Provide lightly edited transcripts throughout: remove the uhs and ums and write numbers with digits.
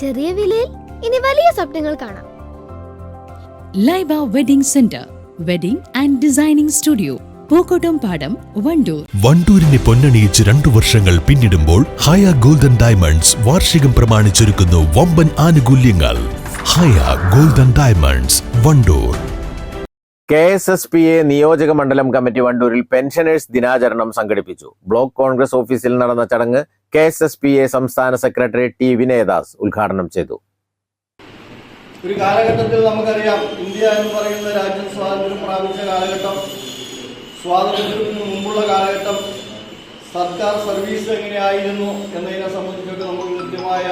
ചെറിയ വിലയിൽ ഇനി വലിയ സ്വപ്നങ്ങൾ കാണാം. Laiba wedding centre, wedding and designing studio, Pookottam പാടം, വണ്ടൂർ. വണ്ടൂരിനെ പൊന്നണിയിച്ച് 2 വർഷങ്ങൾ പിന്നിടുമ്പോൾ ഹയ ഗോൾഡൻ ഡയമണ്ട്സ് വാർഷികം പ്രമാണിച്ചൊരുക്കുന്നു വമ്പൻ ആനുകൂല്യങ്ങൾ. ഹയ ഗോൾഡൻ ഡയമണ്ട്സ്, വണ്ടൂർ. KSSPA നിയോജക മണ്ഡലം കമ്മിറ്റി വണ്ടൂരിൽ പെൻഷനേഴ്സ് ദിനാചരണം സംഘടിപ്പിച്ചു. ബ്ലോക്ക് കോൺഗ്രസ് ഓഫീസിൽ നടന്ന ചടങ്ങ് KSSPA സംസ്ഥാന സെക്രട്ടറി T. വിനയദാസ് ഉദ്ഘാടനം ചെയ്തു. ഒരു കാലഘട്ടത്തിൽ നമുക്കറിയാം, ഇന്ത്യ എന്ന് പറയുന്ന രാജ്യം സ്വാതന്ത്ര്യം പ്രാപിച്ച കാലഘട്ടം, സ്വാതന്ത്ര്യത്തിന് മുമ്പുള്ള കാലഘട്ടം, സർക്കാർ സർവീസ് എങ്ങനെയായിരുന്നു എന്നതിനെ സംബന്ധിച്ചൊക്കെ നമുക്ക് കൃത്യമായ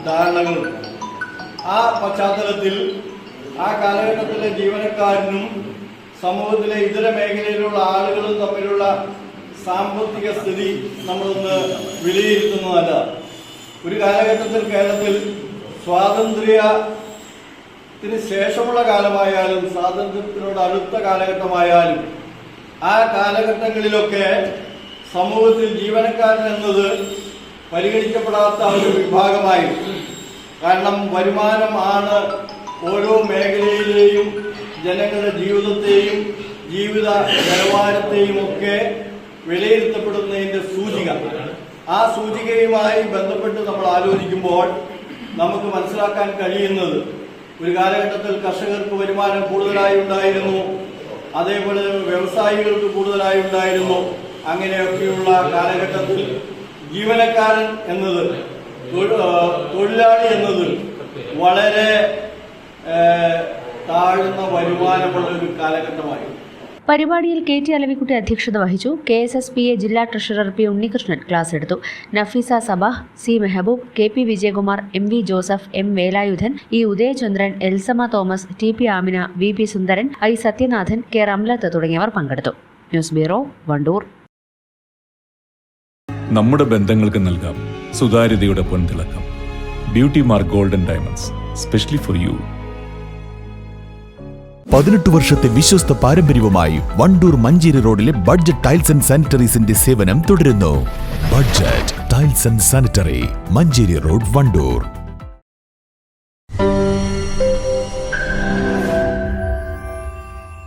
ധാരണകളുണ്ട്. ആ പശ്ചാത്തലത്തിൽ ആ കാലഘട്ടത്തിലെ ജീവനക്കാരനും സമൂഹത്തിലെ ഇതര മേഖലയിലുള്ള ആളുകളും തമ്മിലുള്ള സാമ്പത്തിക സ്ഥിതി നമ്മളൊന്ന് വിലയിരുത്തുന്നതല്ല. ഒരു കാലഘട്ടത്തിൽ കേരളത്തിൽ സ്വാതന്ത്ര്യത്തിന് ശേഷമുള്ള കാലമായാലും സ്വാതന്ത്ര്യത്തിനോട് അടുത്ത കാലഘട്ടമായാലും ആ കാലഘട്ടങ്ങളിലൊക്കെ സമൂഹത്തിൽ ജീവനക്കാരൻ എന്നത് പരിഗണിക്കപ്പെടാത്ത ഒരു വിഭാഗമായിരുന്നു. കാരണം വരുമാനമാണ് ഓരോ മേഖലയിലെയും ജനങ്ങളുടെ ജീവിതത്തെയും ജീവിത നിലവാരത്തെയും ഒക്കെ വിലയിരുത്തപ്പെടുന്നതിൻ്റെ സൂചിക. ആ സൂചികയുമായി ബന്ധപ്പെട്ട് നമ്മൾ ആലോചിക്കുമ്പോൾ നമുക്ക് മനസ്സിലാക്കാൻ കഴിയുന്നത്, ഒരു കാലഘട്ടത്തിൽ കർഷകർക്ക് വരുമാനം കൂടുതലായി ഉണ്ടായിരുന്നു, അതേപോലെ വ്യവസായികൾക്ക് കൂടുതലായി ഉണ്ടായിരുന്നു. അങ്ങനെയൊക്കെയുള്ള കാലഘട്ടത്തിൽ ജീവനക്കാരൻ എന്നത്, തൊഴിലാളി എന്നത് വളരെ താഴ്ന്ന വരുമാനമുള്ള ഒരു കാലഘട്ടമായിരുന്നു. പരിപാടിയിൽ KT അലവിക്കുട്ടി അധ്യക്ഷത വഹിച്ചു. KSSPA ജില്ലാ ട്രഷറർ P. ഉണ്ണികൃഷ്ണൻ ക്ലാസ് എടുത്തു. Nafeesa Sabah, C. Mehaboob, KP Vijayakumar, MV Joseph, M. Velayudhan, E. Udayachandran, Elsamma Thomas, TP Amina, VP Sundaran, I. Sathyanathan, K. Ramlath തുടങ്ങിയവർ പങ്കെടുത്തു. News bureau, Wandoor. നമ്മുടെ ബന്ധങ്ങൾക്ക് നൽകാം സുതാര്യതയുടെ പൊൻതിളക്കം. Beauty mark golden diamonds, specially for you. 18 വർഷത്തെ വിശ്വസ്ത പാരമ്പര്യവുമായി വണ്ടൂർ മഞ്ചേരി റോഡിലെ ബഡ്ജറ്റ് ടൈൽസ് ആൻഡ് സാനിറ്ററീസിന്റെ സേവനം തുടരുന്നു. Budget tiles and sanitary, Manjeri road, Wandoor.